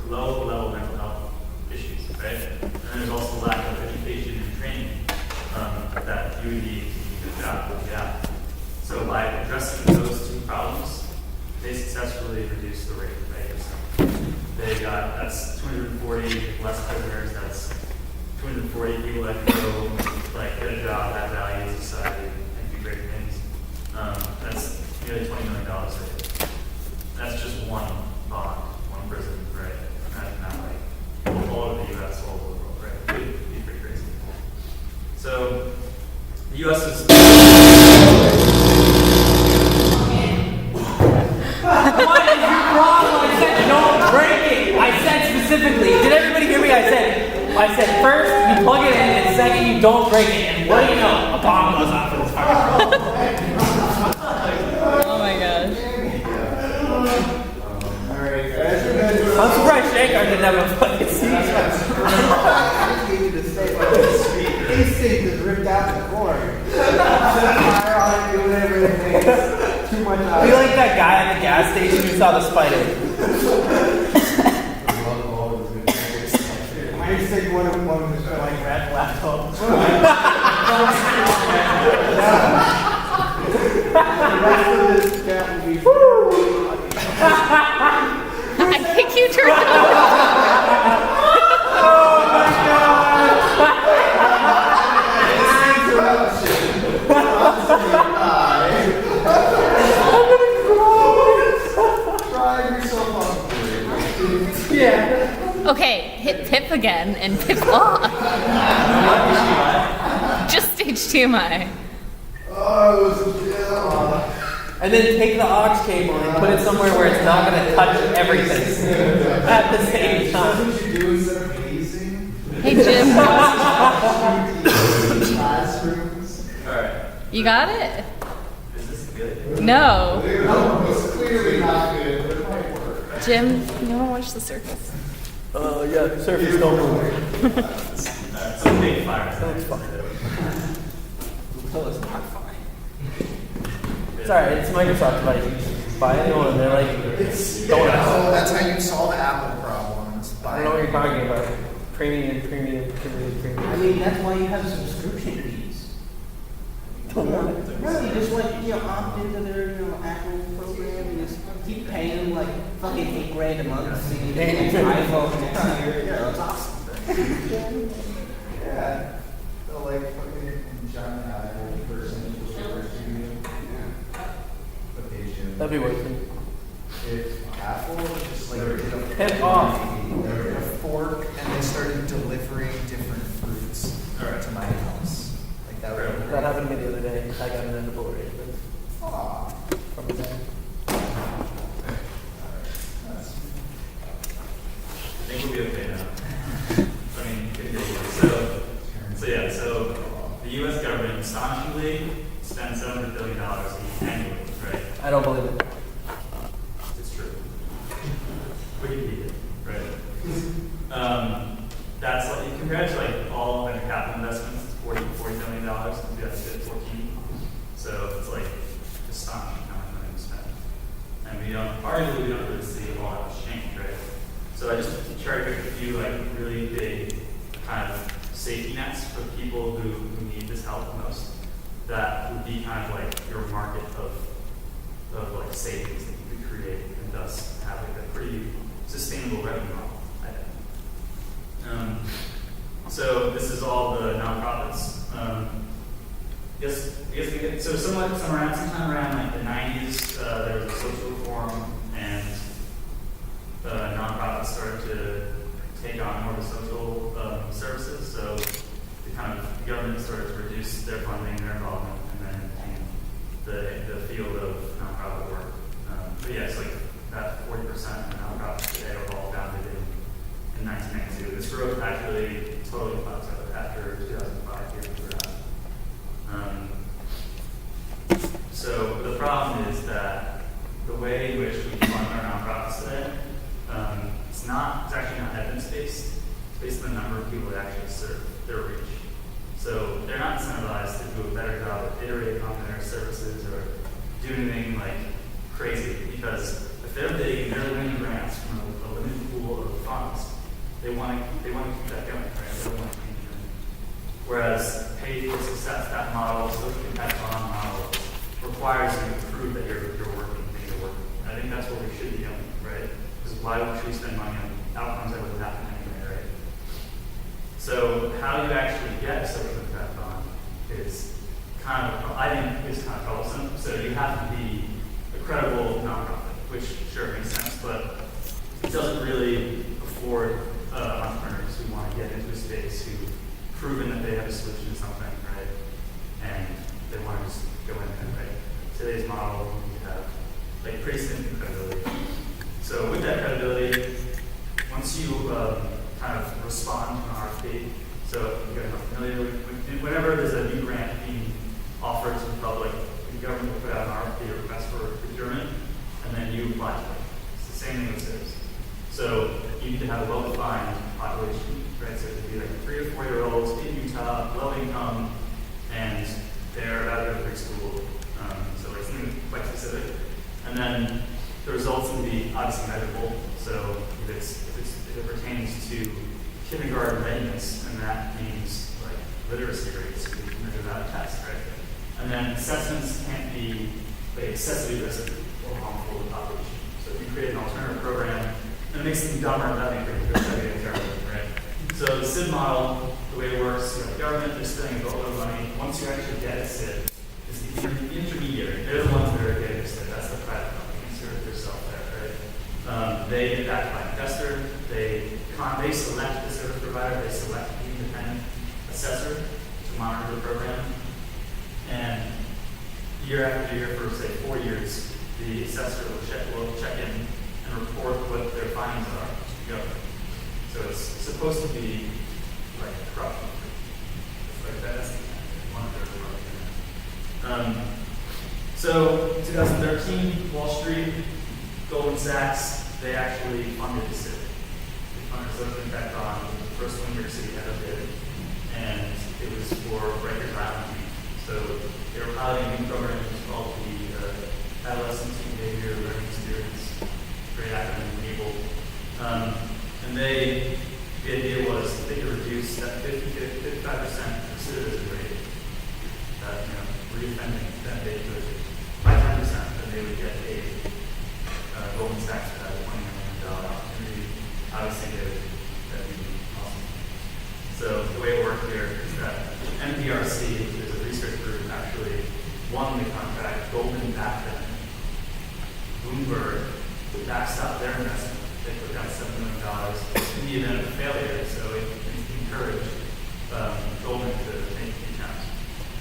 low-level mental health issues, right? And then there's also lack of education and training that you would need to do a good job. Yeah. So by addressing those two problems, they successfully reduced the rate of vacancy. They got, that's 240 less prisoners, that's 240 people that can go, like, get a job, add value to society, and do great things. That's nearly $20 million right there. That's just one bond, one prison, right? That's not like all over the U.S., all over the world, right? It'd be pretty crazy. So the U.S. is. What is your problem? I said don't break it. I said specifically. Did everybody hear me? I said first you plug it in, and second you don't break it. And what do you know? A bomb goes off in this fire. Oh my gosh. I'm surprised Shankar didn't have a fucking seizure. His seat is ripped out the cord. Fire on it, doing everything. Too much out. Be like that guy at the gas station who saw the spider. I used to take one of them just for like red laptop. I think you turned it off. Oh my god! Try yourself up. Yeah. Okay, hit pip again and pip off. Just stage TMI. And then take the aux cable and put it somewhere where it's not going to touch everything at the same time. What you do instead of hazing? Hey Jim, Classrooms. Alright. you got it? Is this good? No. It's clearly not good, but it might work. Jim, you want to watch The Circus? Yeah, surface don't move. Alright, so big fire. That's fine. Until it's not fine. It's alright, it's Microsoft device. Buy a new one, they're like, don't know. That's how you solve Apple problems. I don't know what you're talking about. Premium. I mean, that's why you have subscription fees. Don't want it. No, you just opt into their Apple program and just keep paying them like fucking $8,000 a month. So you get an iPhone next year. Yeah, it's awesome. Yeah. So like fucking giant Apple person who's super studio. The patient. That'd be worth it. If Apple just like did a Hip off. a fork and they started delivering different fruits to my house. Like that would That happened to me the other day. I got an edible arrangement Aw. from a guy. I think we'll be okay now. I mean, so the U.S. government astonishingly spends $700 billion annually, right? I don't believe it. It's true. Wikipedia, right? That's like, compared to like all venture capital investments, it's $40 million in 2014. So it's like astonishing how much money we spend. And we don't really see a lot of change, right? So I just tried to pick a few like really big kind of safety nets for people who need this help the most. That would be kind of like your market of like savings that you could create and thus have like a pretty sustainable revenue model, I think. So this is all the nonprofits. Sometime around like the 90s, there was a social reform and nonprofits started to take on more of the social services. So the government started to reduce their funding, their involvement, and then the field of nonprofit work. But yeah, it's like that 40% of nonprofits today are all founded in 1992. This growth actually totally plateaued after 2005 here in Florida. So the problem is that the way in which we fund our nonprofits today, it's actually not evidence-based. It's based on the number of people that actually serve their reach. So they're not incentivized to do a better job of iterating on their services or do anything like crazy, because if they're big and they're winning grants from a limited pool of funds, why should we spend money on outcomes that would happen anyway, right? So how you actually get a social impact bond is kind of, I think, is kind of troublesome. So you have to be a credible nonprofit, which sure makes sense, but it doesn't really afford entrepreneurs who want to get into a space who've proven that they have a solution to something, right? And they want to just go in and, right? Today's model, you have like pretty significant credibility. So with that credibility, once you kind of respond to an RFP, so you guys are familiar with whenever there's a new grant being offered to the public, the government will put out an RFP or request for procurement, and then you apply to it. It's the same thing with SIBs. So you need to have a well-defined population, right? So it could be like 3 or 4 year olds in Utah, low income, and they're out of preschool. So it's something quite specific. And then the results can be obviously measurable. So if it pertains to kindergarten readiness, and that means like literacy rates, we can measure that test, right? And then assessments can't be like excessively risky or harmful to the population. So if you create an alternative program, and it makes them dumber, that makes it terrible, right? So the SIB model, the way it works, you have the government, they're spending a boatload of money. Once you actually get a SIB, it's the intermediary. They're the ones that are getting a SIB. That's the private company. Insert yourself there, right? They get backed by an investor. They select the service provider. They select the independent assessor to monitor the program. And year after year, for say 4 years, the assessor will check in and report what their findings are to the government. So it's supposed to be like corruption. Like that's one of their. So in 2013, Wall Street, Goldman Sachs, they actually funded the SIB. They funded a social impact bond. It was the first one New York City ever did, and it was for Rikers Island youth. So they were piloting a new program called the Adolescent Behavior Learning Experience, very academically enabled. And the idea was that they could reduce that 55% recidivism rate, that reoffending, that they could, by 10%, then they would get a Goldman Sachs for that $20 million opportunity. Obviously, that'd be awesome. So the way it worked here is that NPRC, which is a research group, actually won the contract. Goldman backed them. Bloomberg would backstop their investment. They put down $7 million in the event of failure, so it encouraged Goldman to make the attempt.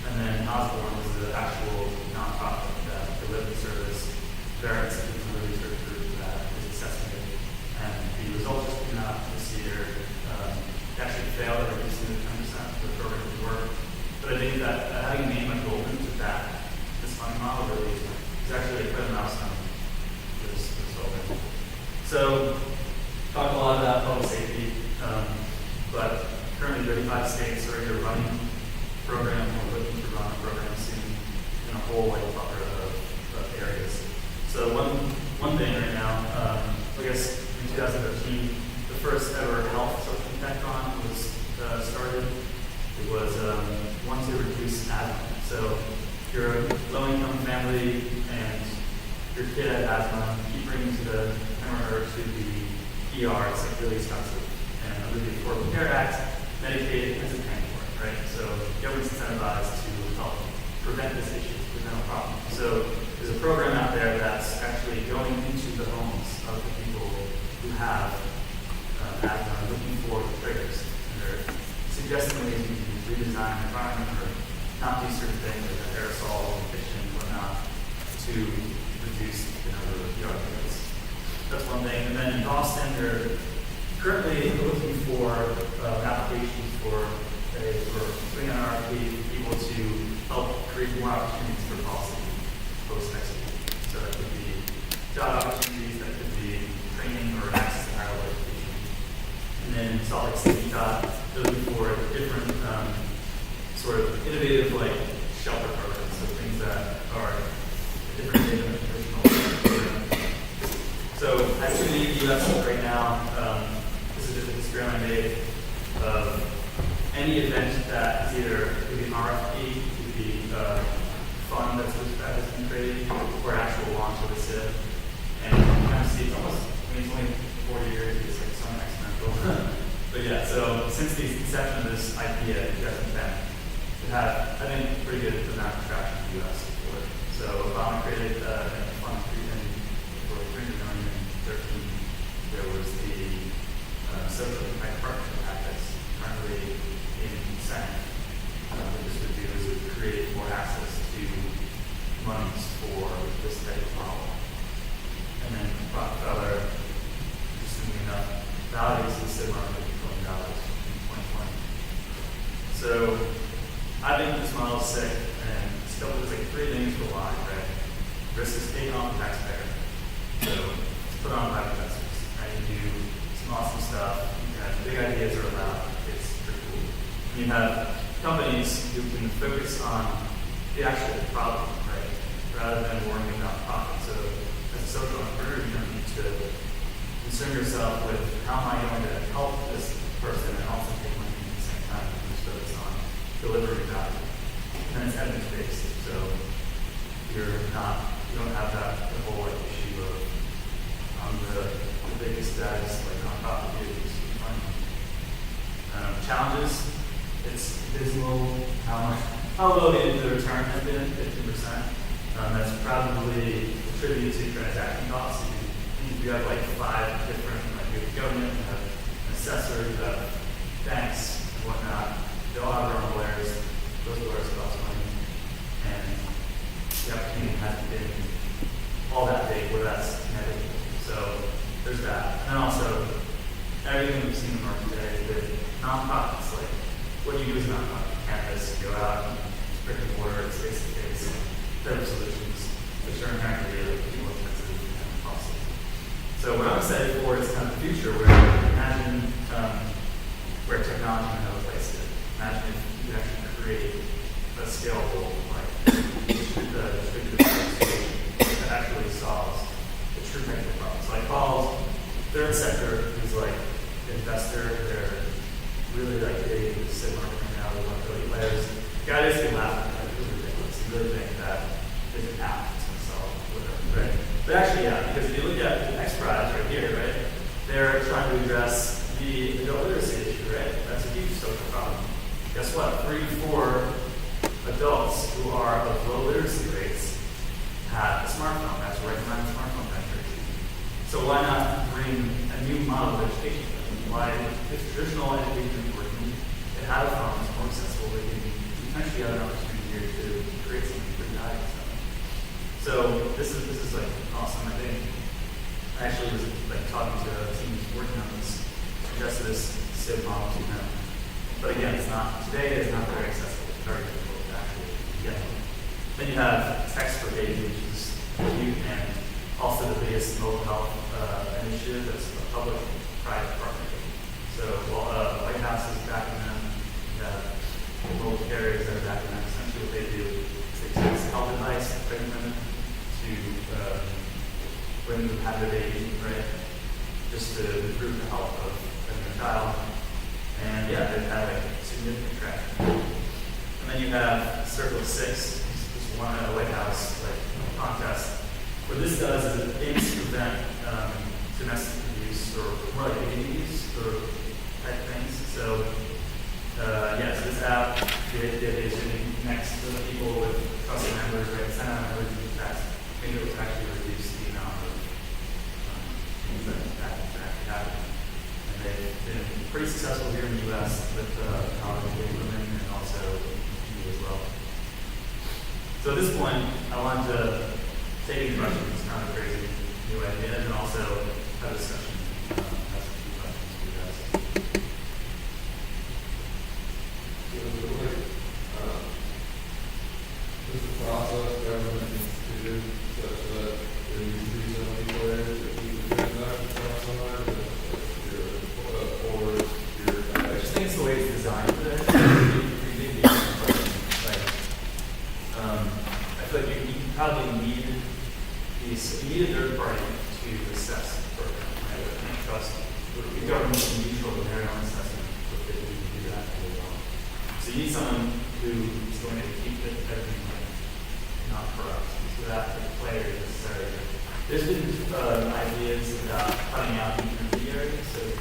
And then Osborne was the actual nonprofit that delivered the service. Barrett's is the research group that is assessing it. And the results just came out this year. It actually failed at reducing the 10% for the program to work. But I think that having a name like Goldman to back this funding model really is actually quite a milestone for this program. So, talk a lot about public safety, but currently 35 states are either running a program or looking to run a program soon in a whole plethora of areas. So one thing right now, I guess in 2013, the first ever health social impact bond was started. It was one to reduce asthma. So if you're a low-income family and your kid has asthma, keep bringing to the or to the ER, it's like really expensive. And under the Affordable Care Act, Medicaid isn't paying for it, right? So government's incentivized to help prevent this issue, prevent a problem. So there's a program out there that's actually going into the homes of the people who have asthma, looking for the triggers. And they're suggesting ways you can redesign the environment or not do certain things like aerosol, fiction, and whatnot to reduce the number of ER visits. That's one thing. And then in Boston, they're currently looking for applications for putting on RFP people to help create more opportunities for policy post-exit. So that could be job opportunities, that could be training or access to higher education. And then in Salt Lake City, they're looking for different sort of innovative shelter programs, so things that are different than the traditional program. So activity in the U.S. right now, this is just an experiment I made of any event that is either could be an RFP, could be a fund that has been created, or actual launch of a SIB, and kind of see it's almost, I mean, it's only 40 years, it's like so exponential. But yeah, so since the inception of this idea in 2010, it had, I think, pretty good amount of traction in the US for it. So Obama created a fund for $300 million in 2013. There was the social impact partnership act that's currently in Senate. What this would do is it would create more access to monies for this type of model. And then Rockefeller, interestingly enough, values the SIB market at $1 billion in 2020. So I think this model is sick, and there's like three things for why, right? Risk is taken off the taxpayer. So it's put on private investors. Right? You do some awesome stuff. You have big ideas are allowed. It's pretty cool. And you have companies who can focus on the actual problem, right? Rather than worrying about profit. So as a social entrepreneur, you don't need to concern yourself with how am I going to help this person and also take money at the same time. You just focus on delivering value. And it's evidence-based. So you don't have the whole like, issue of the biggest status, like nonprofit vehicles funding. Challenges, it's dismal how low the return has been, 15%. That's probably attributed to transaction costs. You have like 5 different, like you have government, you have an assessor, you have banks and whatnot. They all have their own lawyers. Those lawyers cost money. And the opportunity hasn't been all that big where that's negligible. So there's that. And then also, everything we've seen in the market today with nonprofits, like what do you do as a nonprofit? Campus, go out and brick and mortar, it's face-to-face, type of solutions, which are inherently more expensive and costly. So what I'm excited for is kind of the future where imagine where technology can have a place in. Imagine if you could actually create a scalable, like, distributed solution that actually solves the true technical problems. Like Paul's third sector is like investor, they're really like big in the SIB market right now, they want to really players. The guy basically laughed at it, it was ridiculous. You really think that there's an app that's going to solve whatever, right? But actually, yeah, because if you look at the X Prize right here, right, they're trying to address the adult literacy issue, right? That's a huge social problem. Guess what? 3 to 4 adults who are of low literacy rates have a smartphone. That's right behind the smartphone penetration. So why not bring a new model of education? Why, if traditional education is working, they have a phone that's more accessible, they can potentially have an opportunity here to create something pretty valuable. So this is like awesome. I think I actually was like talking to a team who's working on this, suggested this SIB model to them. But again, it's not today. It's not very accessible. It's very difficult to actually get. Then you have Text for Baby, which is huge, and also the biggest mobile health initiative that's a public-private partnership. So while White House is backing them, you have mobile carriers that are backing them. Essentially, what they do is they take this health advice, pregnant women, to women who have their baby, right? Just to improve the health of their child. And yeah, they've had like significant traction. And then you have Circle 6, this one at the White House like contest. What this does is it aims to prevent domestic abuse or more like baby abuse or type things. So yes, this app is next to the people with trusted members, right? Send out an emergency text. Maybe it will actually reduce the amount of things that actually happen. And they've been pretty successful here in the U.S. with college women and also you as well. So at this point, I wanted to take any questions. It's kind of a crazy new idea, and also have a discussion. Have a few questions for you guys. Is the process government instituted such that there needs to be so many players that you can transact across somewhere that your forward, your I just think it's the way it's designed today. I feel like you probably need a third party to assess the program, right? I can't trust the government is neutral in their own assessment of if they can do that really well. So you need someone who is going to keep everything like not corrupt. So that the player is necessarily There's been ideas about cutting out the intermediary, so if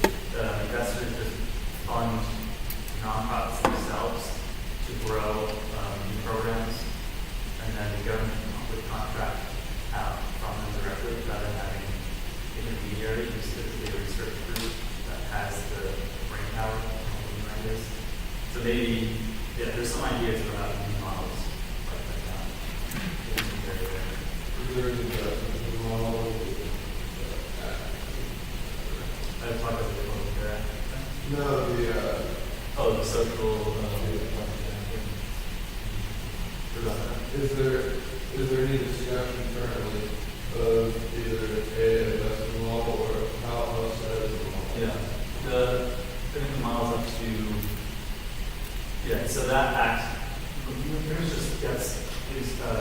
investors just fund nonprofits themselves to grow new programs, and then the government would contract out from them directly rather than having intermediary, just typically a research group that has the brain power of new ideas. So maybe, yeah, there's some ideas about new models like that. Is there a model? I've talked about the book there. No, Oh, the social. is there any discussion currently of either a investment model or how else that is the model? Yeah. I think the model's up to. Yeah. So that act. There's just gets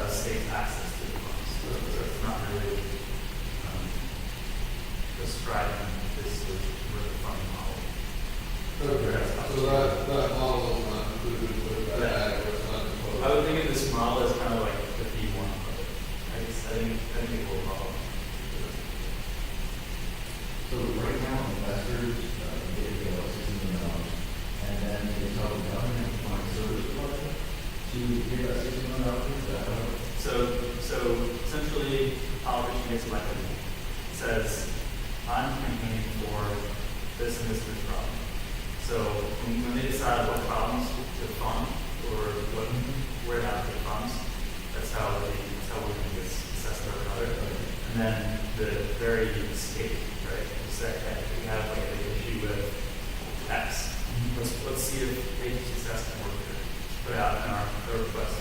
state access to the funds. So it's not really describing this as the funding model. Okay, so that model is not included with that act, or it's not included. I would think of this model as kind of like the B1 of it. I think it will follow. So right now, investors get $60 million, and then they tell the government to find service department to give that $60 million. Is that how? So essentially, a politician gets elected, says, I'm campaigning for this and this problem. So when they decide what problems to fund or where to allocate funds, that's how we're going to get assessed or another. And then the very state, right? You say, hey, we have like an issue with X. Let's see if agency success can work here. Put out in our request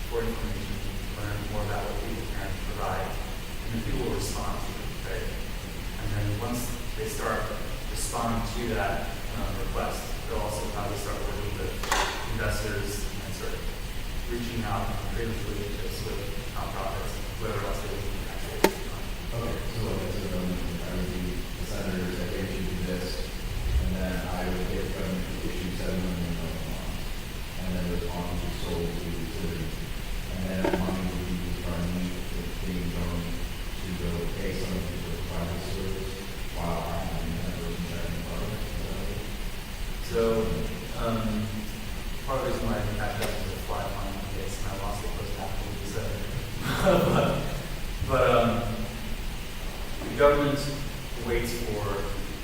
for information, learn more about what people can provide, and then people will respond to it, right? And then once they start responding to that request, they'll also probably start working with investors and sort of reaching out and creating relationships with nonprofits, whoever else they can actually. Okay, so like as a government, I would be the senators that issue this, and then I would get government to issue $7 million bonds, and then those bonds are sold to the citizens, and then money would be used by me with being going to go pay someone to do a private service while I have the network and checking products. So, part of the reason why I didn't catch up was a fly on my case, and I lost it close to half of what you said. but the government waits for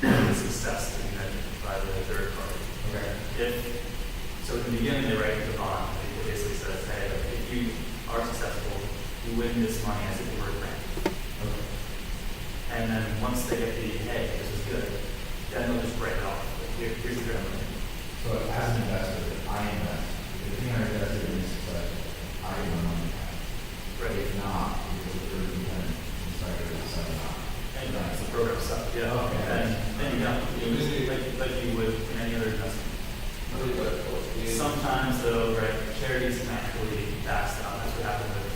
the success to be measured by the third party. Okay. So in the beginning, they write the bond. It basically says, hey, if you are successful, you win this money as if you were a grant. Okay. And then once they get the, hey, this is good, then they'll just break it off. Here's the grant money. So as an investor, I invest. If the thing I invested in is successful, I get my money back. Right. If not, because the third independent inspector decided not. And that's the program stuff, yeah. Okay. And then you don't, like you would in any other investment. Sometimes though, right, charities can actually pass down. That's what happened with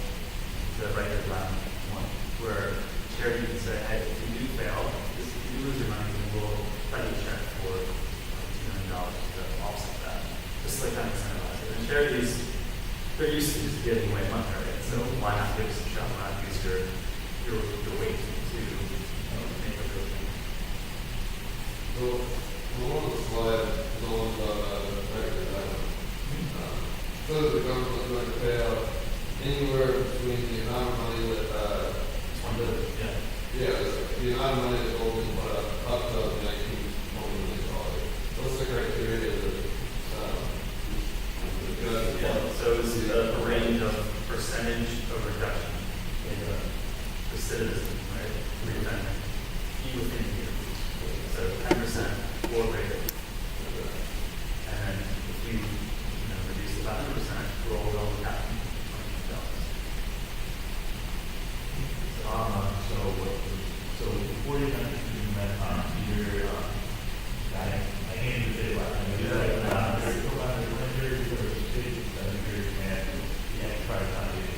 the right to ground one, where charity can say, hey, if you do fail, if you lose your money, then we'll let you check for $2 million to offset that. Just like that incentivize it. And charities, they're used to just giving away money, right? So why not give us a shot? Why not use your weight to make a good thing? So, one of the slides is all about effective item. So the government is going to pay out anywhere between the amount of money that, the amount of money that's holding up to $19 million. What's the criteria that, So it's a range of percentage of reduction in the citizen, right? Redundant. Key within here. So 10% or greater. And then if you reduce it by 100%, roll it over half $1 million. So before you mentioned either I can't even say about it. You're like, there's no matter when you're going to state that you're try to find it.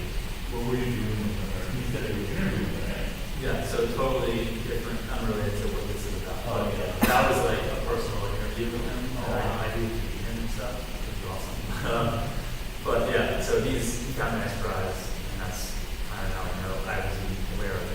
What were you doing with them? You said they were interviewing them, right? Yeah, so totally different, unrelated to what this is about. Oh, yeah. That was like a personal interview with him. I do him and stuff, which is awesome. But yeah, so he got a nice prize, and that's kind of how I know I was aware of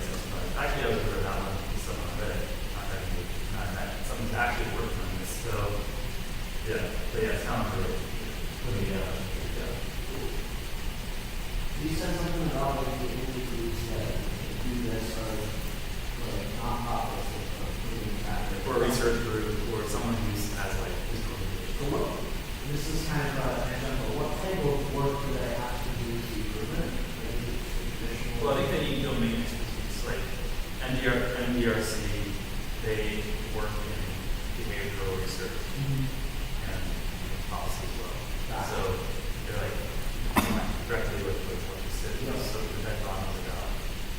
NDRC, they work in behavioral research and policy as well. So they're like directly with what the city is, so the background is about.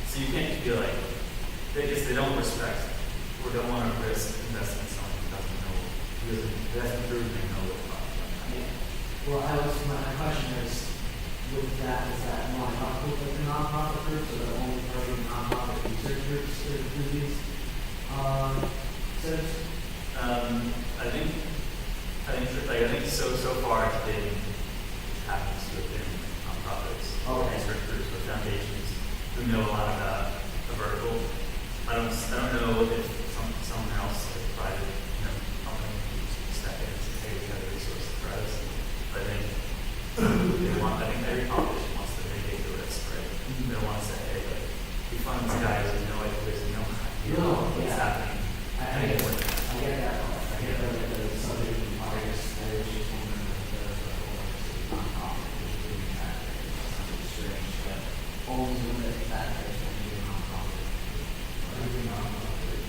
So you can't be like, they don't respect or don't want to risk investing in someone who doesn't know, who hasn't proven they know what Well, my question is, with that, is that non-profit, like the nonprofit groups, or the only targeting nonprofit research groups that do these, studies? I think so far it's been happens within nonprofits, research groups, or foundations who know a lot about the vertical. I don't know if someone else, like private, company, step in and say, hey, we have a resource for us. But I think every politician wants to mitigate the risk, right? They don't want to say, hey, like, we fund these guys who know there's no idea what's happening. I get that. I get that it's something bias, that is just one of the nonprofit, just doing that. It's strange that only limited factors when you do nonprofit. Everything nonprofit,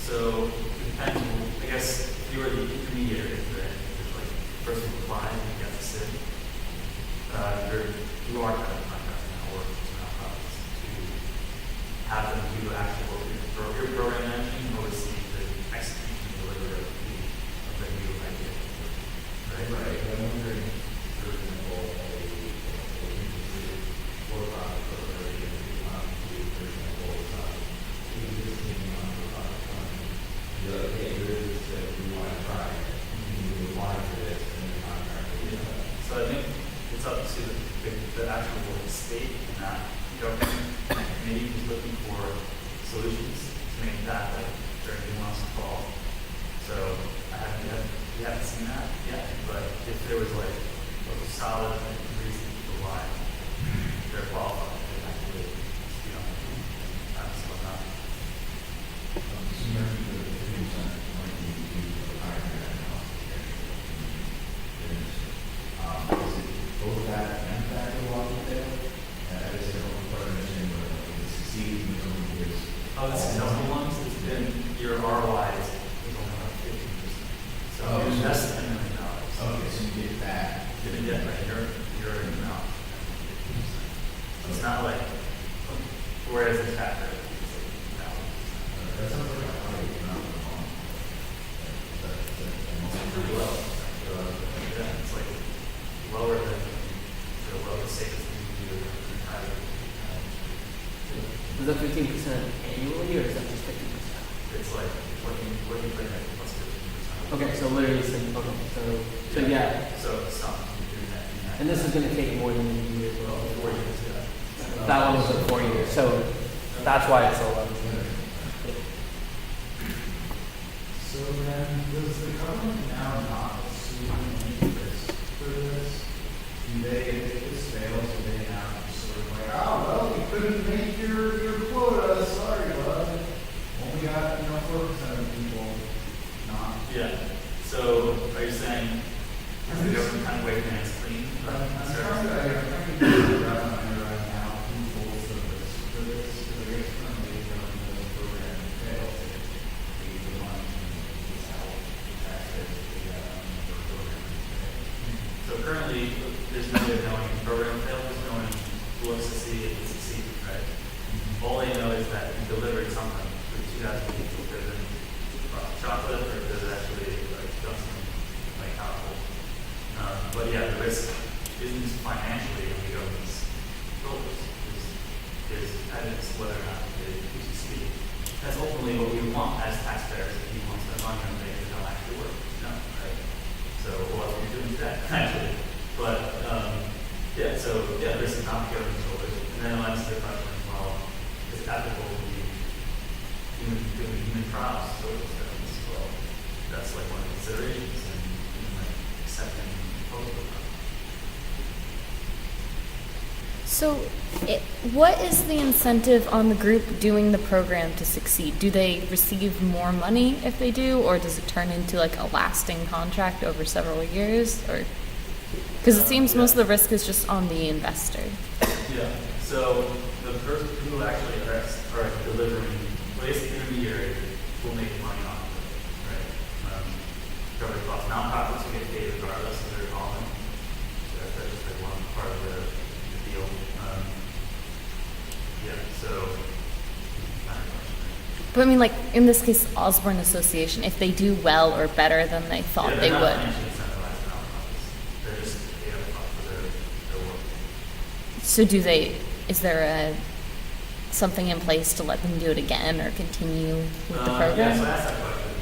So, it depends, I guess, if you were the intermediary, right? If like the person who applies and you get the SIB, you are kind of contracting out work to nonprofits to have them do actual your program management and oversee the execution and delivery of the new idea. Right? Right, but I'm wondering, for example, a for-profit corporation, for example, existing nonprofit company, you're like, hey, there is this, we want to try it, you apply for this, and the contract will be done. So I think it's up to the actual state and that government committee who's looking for solutions to make that like their nuanced call. So we haven't seen that yet, but if there was like a solid reason for why they're qualified, they actually, that's whatnot. So you mentioned that the 50% might be due to the higher analysis. Is it both that and that go along with it? I just don't quite understand whether it succeeds in some years. Oh, the successful ones, it's been your ROI is only about 50%. So you invest $10 million. Okay, so you get that. Didn't get like your amount. It's not like, whereas the tax rate is like, That sounds like a high amount of money. it's pretty low. Yeah, it's like lower than the lowest safest thing you do in private. Is that 15% annually, or is that just 50%? It's like working for that plus 15%. Okay, so literally, so yeah. So it's not doing that. And this is going to take more than a year as well. 4 years, yeah. That one was like 4 years, so that's why it's so low. So then, does the government now not assume any risk for this? Do they, if this fails, do they now just sort of like, oh, well, you couldn't make your quota, sorry, bud. Only got, 4% of people not. Yeah. So are you saying the government kind of waving their hands clean? I'm trying to wrap my head around now who holds the risk for this, because I guess currently the government does program fails, the money is out, the taxes, the program So currently, there's no way of knowing if the program failed, there's no one who looks to see if it succeeded, right? All they know is that you delivered something for 2,000 people, whether it's chocolate or whether it's actually like done something like powerful. But yeah, the risk isn't just financially on the government's shoulders. There's evidence whether or not they succeed. That's ultimately what we want as taxpayers. If you want to spend money on things that don't actually work, no, right? So what else are we doing with that, actually? But this is not the government's shoulders. And then I'll answer the question as well. It's ethical to be doing human trials, social studies as well. That's like one of the considerations and like accepting proposal. So, what is the incentive on the group doing the program to succeed? Do they receive more money if they do, or does it turn into like a lasting contract over several years? Or because it seems most of the risk is just on the investor. Yeah. So the person who actually are delivering waste intermediary will make money off of it, right? Cover costs. Nonprofits will get paid regardless of their calling. So that's just like one part of the deal. Yeah, so. But I mean, like in this case, Osborne Association, if they do well or better than they thought Yeah, they they're would. not financially incentivized nonprofits. They're just paid up front for their work. So do they? Is there something in place to let them do it again or continue with the program? Yeah, so I asked that question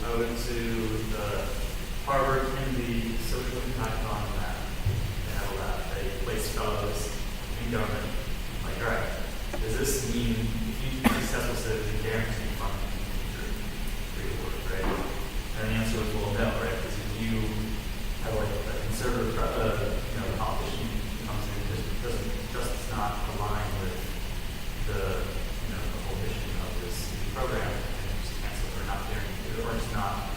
I went to the Harvard and the social impact on that. They have a lab. They place fellows in government. Like, all right, does this mean if you be successful citizen, guarantee funding for your work, right? And the answer was, well, no, right? Because if you have like a conservative, politician comes in, just not aligned with the whole mission of this program, and just cancel or not guarantee it, or just not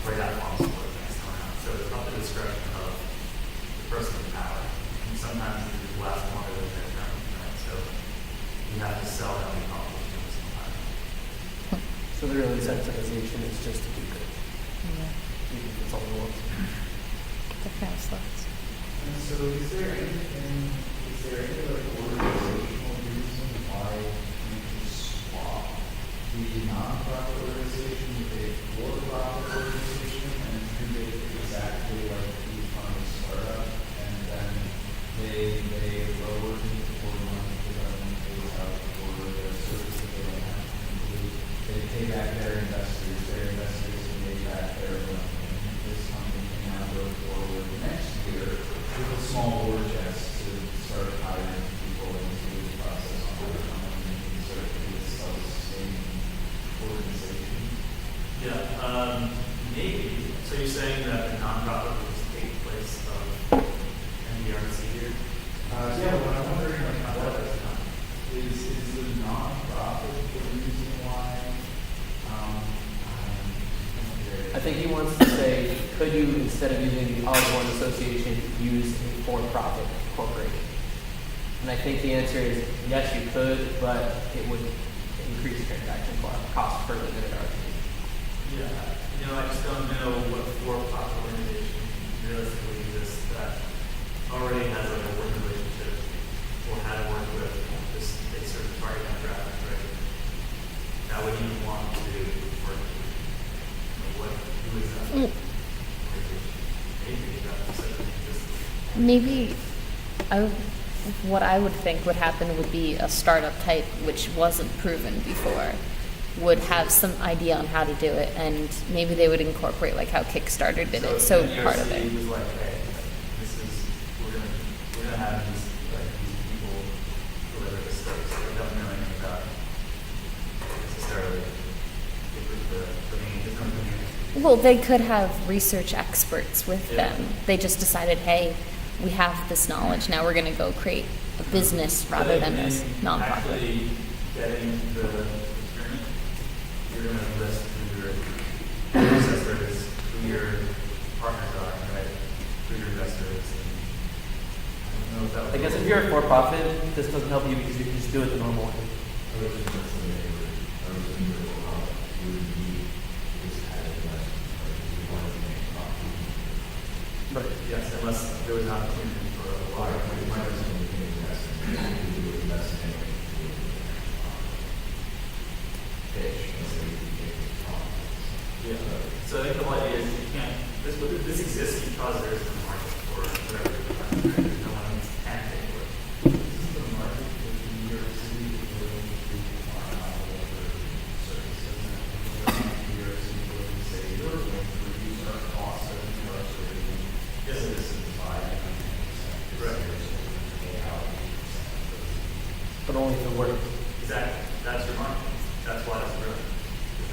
write out policy for the next time around. So it's up to the discretion of the person in power. And sometimes these last longer than their term, right? So you have to sell them the politicians sometimes. So the real incentivization is just to do good, Yeah, even if it's all the work. that kind of sucks. And so is there any like organizational reason why you can swap the nonprofit organization with a for-profit organization and treat it exactly like you fund a startup, and then they lower the money the government pays out for the service that they don't have to include. They pay back their investors pay back their money. And this company can now go forward next year with a small war chest to start hiring people into this process on their own and start to be a self-sustaining organization. Yeah, maybe. So you're saying that the nonprofit will just take the place of NDRC here? Yeah, what I'm wondering is the nonprofit the reason why? I think he wants to say, could you, instead of using the Osborne Association, use a for-profit corporation? And I think the answer is yes, you could, but it would increase transaction cost further than it already is. Yeah, I just don't know what for-profit organization realistically exists that already has like a working relationship or had worked with this a certain target demographic, right? That would even want to work with. Who is that? Mm. Maybe that's just Maybe what I would think would happen would be a startup type, which wasn't proven before, would have some idea on how to do it, and maybe they would incorporate like how Kickstarter did it. So part of it. was like, hey, we're gonna have these people deliver this stuff, so we don't know anything about necessarily the main company. Well, they could have research experts with Yeah. them. They just decided, hey, we have this knowledge. Now we're going to go create a business rather than a nonprofit. Actually, getting the procurement, you're going to list who your assessors, who your partners are, right? Who your investors. I don't know if that would I guess if you're a for-profit, this doesn't help you because you can just do it the normal way. Right. Yes, unless there was an opportunity for a lot of Yeah. So I think the whole idea is you can't. This exists because there is a market for whatever you're trying to do. There's no one who can pay for it. This is the market that New York City is willing to find out over services. And New York City is willing to say, you're going to reduce our costs of incarceration. Yes, it is. By 90%. Right. Pay out 80%. But only if it works. Exactly. That's your market. That's why it's brilliant.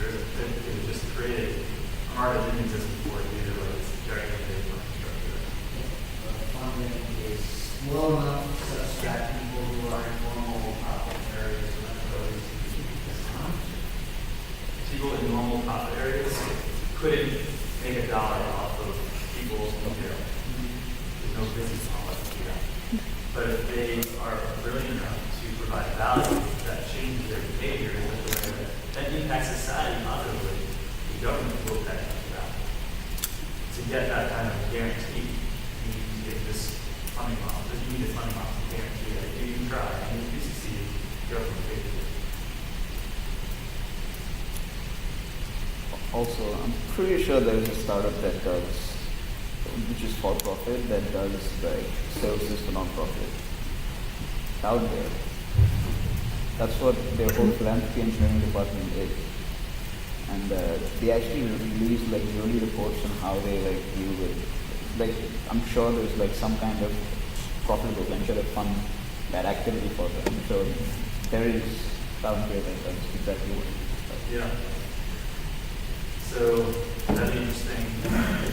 It was just created a market that didn't exist before. Either way, it's very innovative infrastructure. The funding is low enough such that people who are in normal profit areas are not always discounted. People in normal profit areas couldn't make $1 off of people, there's no business model to do that. But if they are brilliant Also, I'm pretty sure there is a startup that does, which is for profit, that does like services for non-profit out there. That's what their whole philanthropy engineering department is. And they actually release like yearly reports on how they like deal with, like, I'm sure there's like some kind of profitable venture that fund that activity for them. So there is volunteer that does exactly what it is. Yeah. So that'd be interesting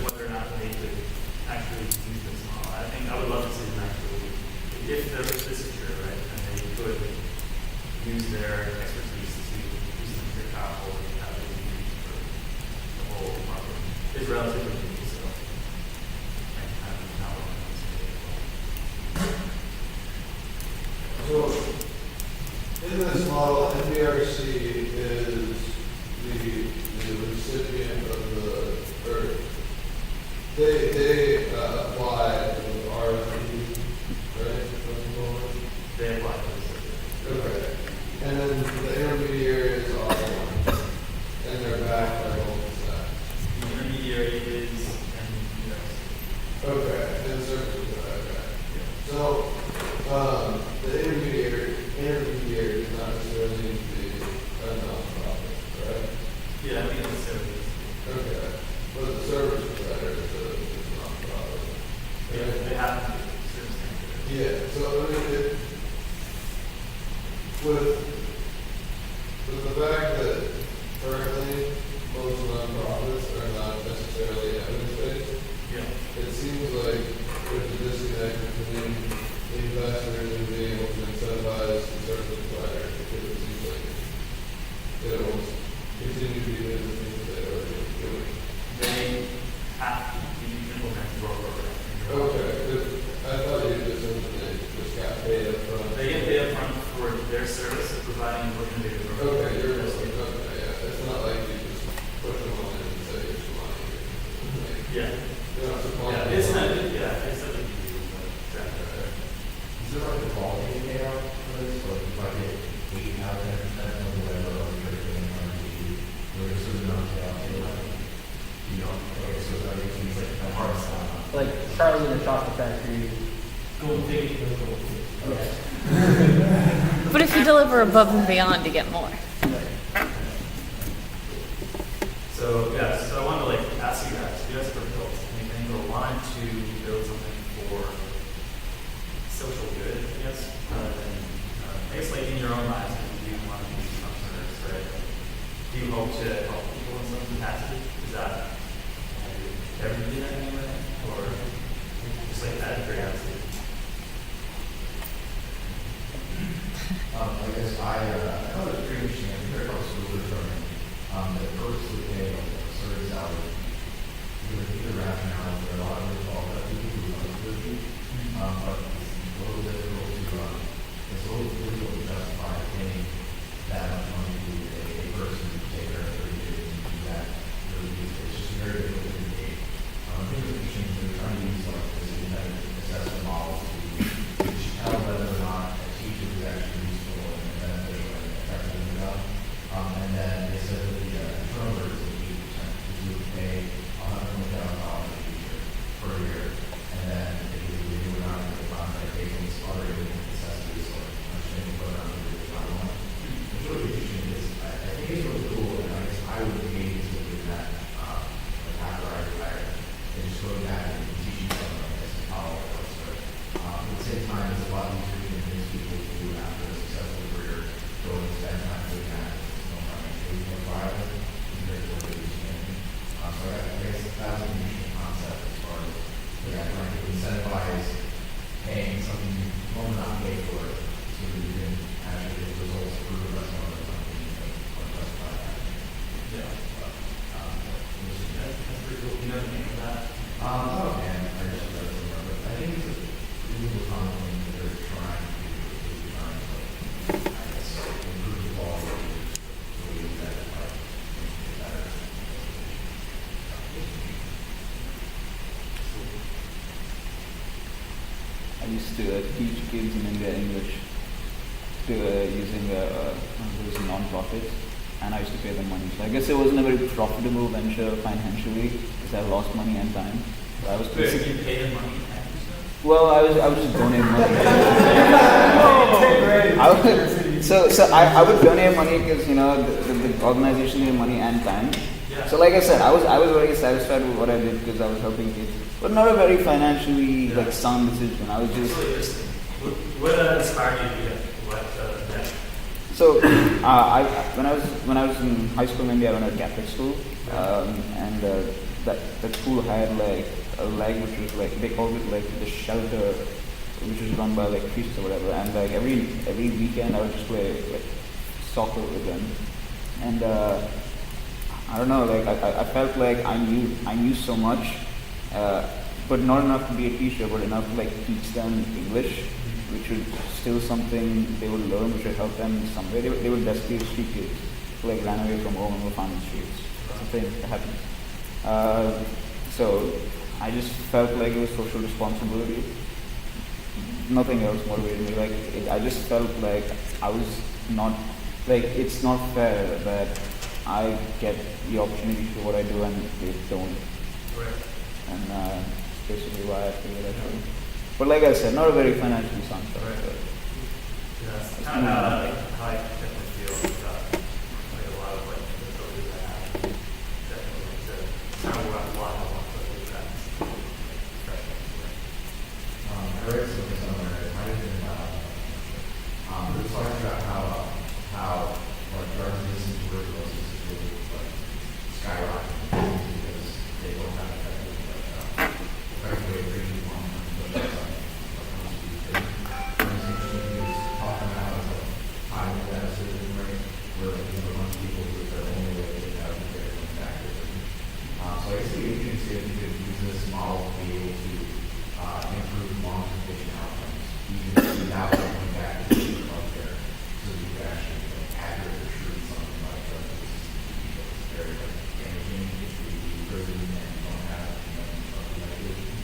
whether or not they could actually use this model. I think I would love to see them actually, if there was this secure, right, and they could use their expertise to use them for powerful and have it be used for the whole market. It's relatively new, so I kind of know what I'm saying. So, in this model, NBRC is the recipient of the, or they apply to the RFP, right? They apply for this. Okay. And then the intermediaries are the ones, and they're backed by Goldman Sachs. The intermediary is NBRC. Okay, and services, okay. So, the intermediary does not necessarily need to be a nonprofit, right? Yeah, I think it's services. Okay, but the service provider is a nonprofit. Yeah, Right? they have to be services. Yeah, so I mean, with the fact that currently most nonprofits are not necessarily evidence-based, Yeah. it seems like there's a disconnect between investors and being able to incentivize the service provider because it seems like they don't continue to be doing the things that they're already doing. They have to be implemented your program. Okay, good. I thought you just said that they just got paid up front. They get paid upfront for their service of providing an innovative program. Okay, you're okay, yeah. It's not like you just push them on it and say here's your money. Yeah. You're not supplying. Yeah, it's not, yeah, it's not. Exactly. Is there like a quality payout for this, or if I get 8 out of 10% of whatever I'm trading on the, or is there no payout? You know, okay, so that means like a hard stop. Like Charlie in the Chocolate Factory. Go and take it to the goal. Okay. But if you deliver above and beyond, you get more. So, yeah, so I wanted to like ask you guys, you guys ever built anything or wanted to build something for social good, I guess, rather than, I guess like in your own lives, if you want to be entrepreneurs, right? Do you hope to help people in some capacity? Is that, have you ever did that anywhere? Or just like out of curiosity? I guess I thought it was pretty interesting. I think there are a couple schools that are starting that first would pay a certain salary. The rationale for a lot of it all that people who come to the but it's a little difficult to justify paying that much money to a person to take care of their kids and do that. Really, it's just very difficult to engage. I think it's interesting they're trying to use like this independent assessment model to tell whether or not a teacher is actually useful and beneficial and effective in the job. And then they said that the turnover is 8%, because you would pay $120,000 a teacher per year, and then if you renew it on the contract based on these other necessities or understanding whether or not you're doing that one. What's really interesting is I think it's really cool, and I guess I would engage in doing that like after I retire, and just going back and teaching someone like this and how it works. But at the same time, it's a lot easier to convince people to do after a successful career, go and spend time doing that. It's no financially more viable compared to what they used to do. So I guess that was an interesting concept as far as trying to incentivize paying something you will not pay for it, so that you can actually get results for the rest of the company or justify that. Yeah. That's pretty cool. You know the name of that? Okay, I just don't remember. I think it's a really common thing that they're trying to do is trying to, I guess, improve the quality so we can get like better. I used to teach kids in India English to using those non-profits. and I used to pay them money. So I guess it wasn't a very profitable venture financially because I lost money and time. So I was Wait, you pay them money and stuff? well, I was just donating money. I would donate money because the organization needed money and time. Yeah. So like I said, I was very satisfied with what I did because I was helping kids, but not a very financially sound decision. I was It's just really interesting. What inspired you to do that? Yeah. so when I was in high school in India, I went to Catholic school, and that school had like a leg which was like they called it like the shelter, which was run by like priests or whatever, and like every weekend I would just play like soccer with them, and I don't know, like I felt like I knew so much, but not enough to be a teacher, but enough to like teach them English, which was still something they would learn, which would help them in some way. They were basically street kids who like ran away from home and were found in the streets. Something that happened. So I just felt like it was social responsibility. Nothing else motivated me. Like I just felt like I was not like it's not fair that I get the opportunity to do what I do and they don't. Right. And that's basically why I figured I should. But like I said, not a very financially sound stuff. Right. But Yeah, that's kind of how I definitely feel about like a lot of like the filters I have. Definitely to kind of work a lot on what filters that. I read something somewhere, it might have been, it was talking about how like drug-resistant tuberculosis is really like skyrocketing because they don't have effective way of treating people on the talking about like high metastasis rate where like, a bunch of people who the only way they have to get them back to so I guess the agency if you could use this model to be able to improve long-term patient outcomes, even without going back to the healthcare, so that you could actually accurately treat something like it's very damaging if you prison and you don't have medication.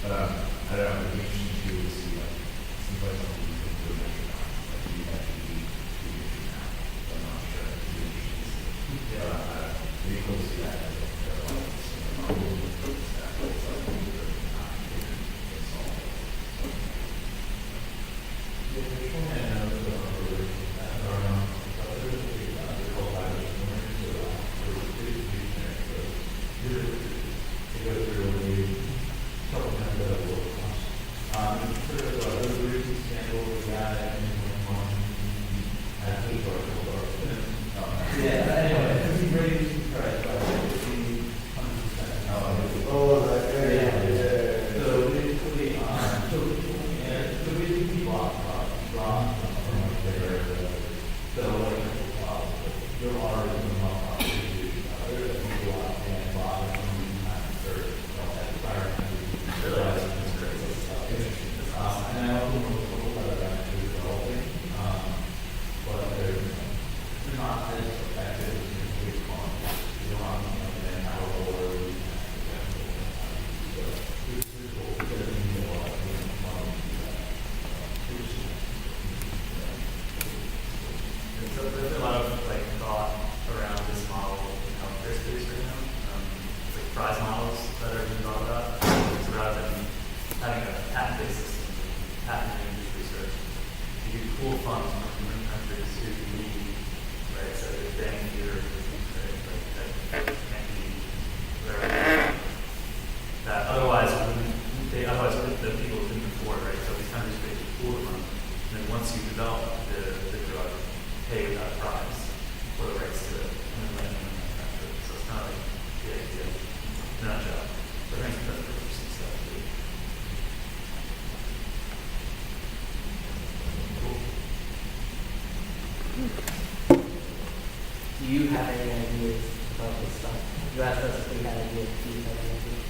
But I don't know, it'd be interesting to see seems like something you could do measure on, like you actually now. I'm not sure. It'd be interesting to see. It'd be cool to see that as There's a lot of like thought around this model in the healthcare space right now. It's like prize models that are being thought about. So rather than having a patent-based system, patent-based research, you can pool funds from different countries who need, right? So there's bank here, right? Like that can't be whatever. That otherwise the people couldn't afford, right? So these countries basically pool the money. And then once you develop the drug, pay without prize for the rights to it, and then let them manufacture it. So it's kind of like the idea in a nutshell. But I think that's pretty interesting stuff too. Cool. Do you have any ideas about this stuff? You asked us if we had ideas. Do you have any ideas?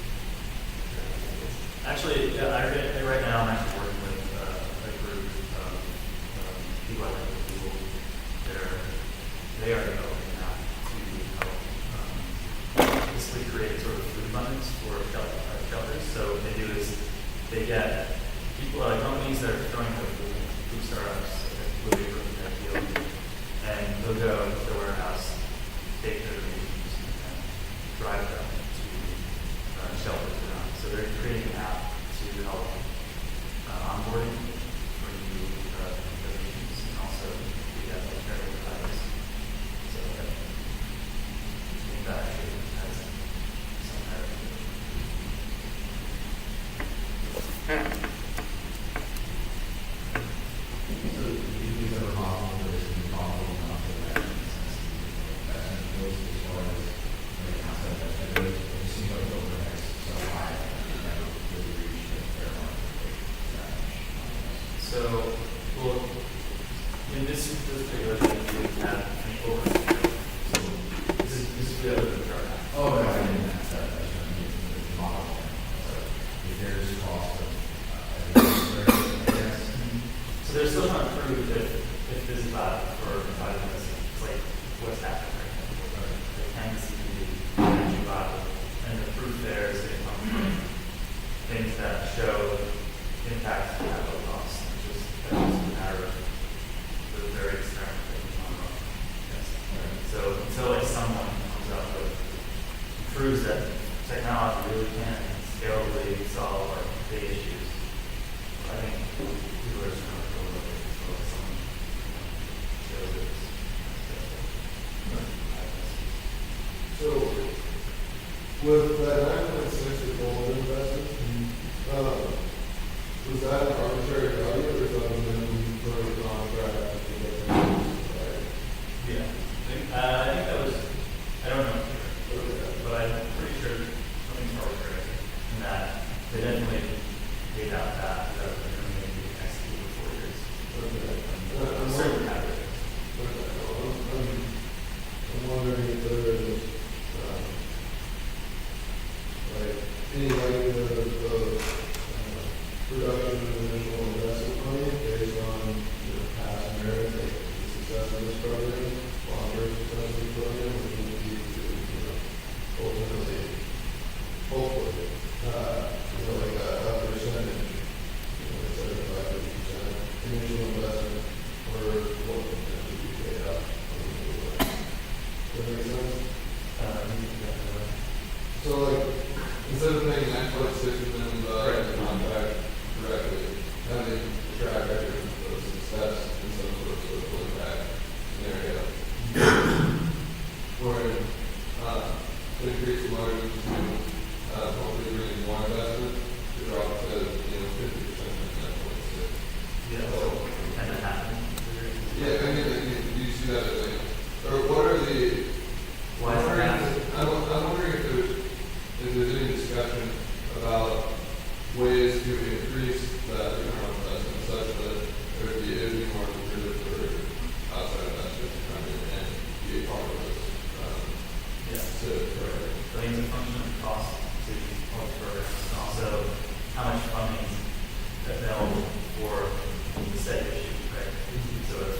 Actually, yeah, right now I'm actually working with a group of people I think with Google. They are developing an app to help basically create sort of food abundance for shelters. So what they do is they get people like companies that are throwing out food startups, like Blue Apron, and they'll go to the warehouse, this regulation didn't have any overview. So this is the other chart. Oh, no, I didn't have that, that's what I mean, the model. So if there's cost of, I guess. So they're still trying to prove if this is bad for 5 minutes, it's like what's happening right now. They can see the energy bottle, and the proof there is going to come from things that show impact to capital costs, which is just a matter of the very experiment that we're talking about. Yes. So until like someone comes up with proves that technology really can scalably solve our big issues, I think people are just going to go with it until someone shows it. So, with that 9.6 goal investment, was that an arbitrary value or is that a minimum for a contract? Yeah. I think that was, I don't know, but I'm pretty sure something's arbitrary in that they definitely paid out that they're going to be executed for 4 years. I'm certain that it is. I'm wondering if there is, like, any likelihood of reduction in initial investment money based on, past merits, like the success of this program, long-term success of the program, which would be to, ultimately, hopefully, like a percentage, instead of 50% initial investment or what would potentially be paid out. Does that make sense? So, like, instead of paying 9.6 million dollars in contract directly, having a track record of success in some sort of social impact scenario, or to increase the margins to hopefully bring in more investment to drop to 50% from 9.6. Yeah, so, and that happened. Yeah, I mean, like, do you see that as like, or what are the? Why is that? I'm wondering if there's any discussion about ways to increase that return on investment such that it would be more lucrative for outside investors to come in and be a part of this. So I think it's a function of cost to all the programs, and also how much funding is available for the set issue, right? So if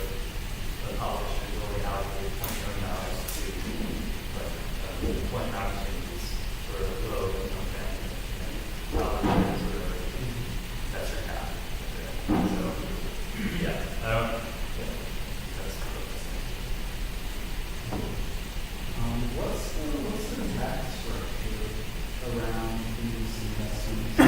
a politician is only allocated $20 million to employment opportunities for low-income families and colleges or whatever, that's your cap. So, yeah, I don't, yeah, that's what I'm saying. What's the tax structure around these investments? I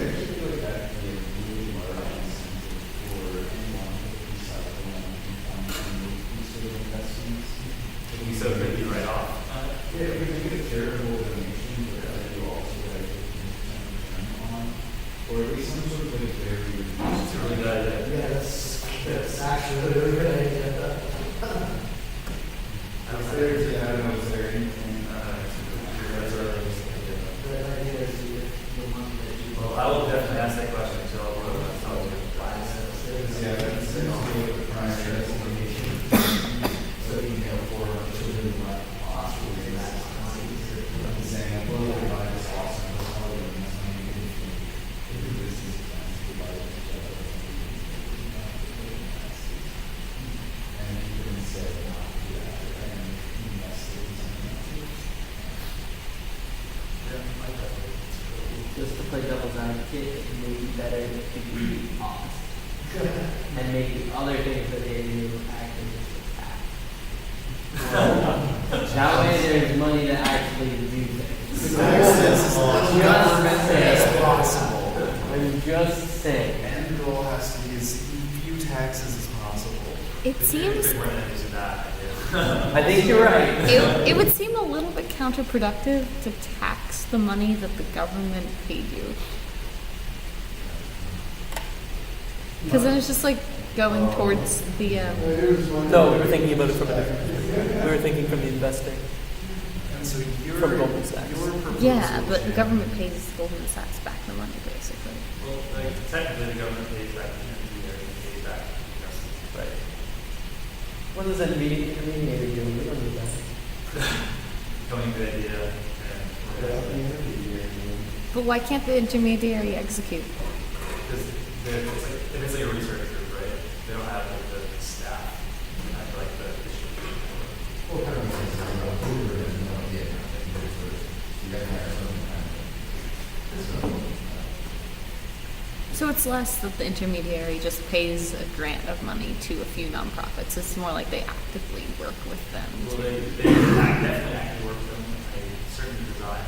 actually feel like that could be a really large incentive for anyone to recycle and these sort of investments. So could you write off? Yeah, we can get a charitable donation, but you also like 15% return on, or at least some sort of like very reduced. It's a really good idea. Yeah, that's actually a really good idea. I don't know, is there anything that idea is the one that you? Well, I will definitely ask that question until I'll go to the Yeah, that's the primary destination. So email for children who are possible in that example, like I just awesome for all of them, that's not even if the business plans to buy each other. And you can say not to do that and invest in something else. Just to play devil's advocate, it may be better to be honest. And make the other things that they do actually just tax. That way there's money to actually do things. I'm just saying. End goal has to be as few taxes as possible. It seems We're going to use that I think you're right. it would seem a little bit counterproductive to tax the money that the government paid you. Because then it's just like going towards the. No, we were thinking about it from a different. We were thinking from the investing. And so From Goldman Sachs. Yeah, but the government pays Goldman Sachs back the money basically. Well, like, technically, the government pays back the intermediary and pays back the investors. Right. What does that intermediary do? We don't need that. Coming to the idea and But why can't the intermediary execute? because if it's like a research group, right? They don't have like the staff, and like the issue. Well, kind of makes sense, but who are going to know yet? You got to have some kind of. So it's less that the intermediary just pays a grant of money to a few nonprofits. It's more like they actively work with them. Well, to- they definitely actively work with them a certain design.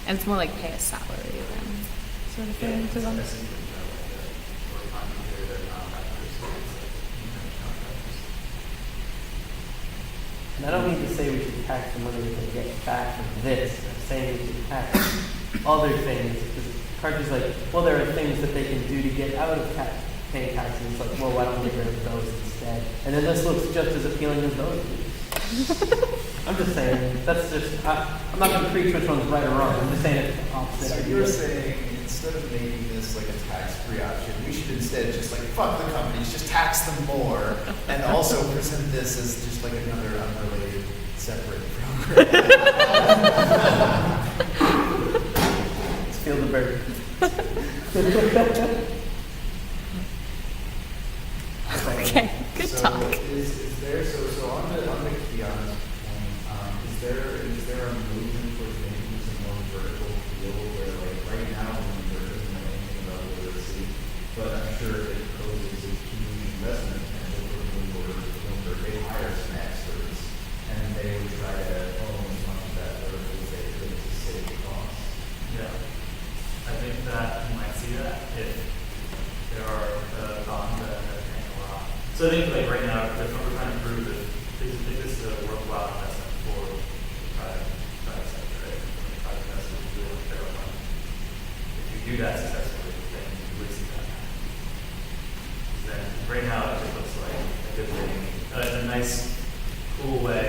And it's more like pay a salary than sort of thing to them. And I don't mean to say we should tax the money that they get back from this. I'm saying we should tax other things. Because Carter's like, well, there are things that they can do to get out of paying taxes. It's like, well, why don't we get rid of those instead? And then this looks just as appealing as those do. I'm just saying, that's just, I'm not going to preach which one's right or wrong. I'm just saying it's the opposite. So idea. you're saying instead of making this like a tax-free option, we should instead just like fuck the companies, just tax them more, and also present this as just like another unrelated separate program. Let's feel the burden. Okay, good So talk. is there so on the kiosk point, is there a movement towards making this a more vertical field where like right now when there doesn't know anything about literacy, but I'm sure it poses a huge investment potential for Bloomberg. They hire some experts and they would try to own as much of that vertical as they could to save the cost. Yeah, I think that you might see that if there are bonds that are paying a lot. So I think like right now, we're trying to prove that this is a worthwhile investment for the private sector, right? The private investors really want their own money. If you do that successfully, then you would see that happen. Then right now, it just looks like a good thing, a nice, cool way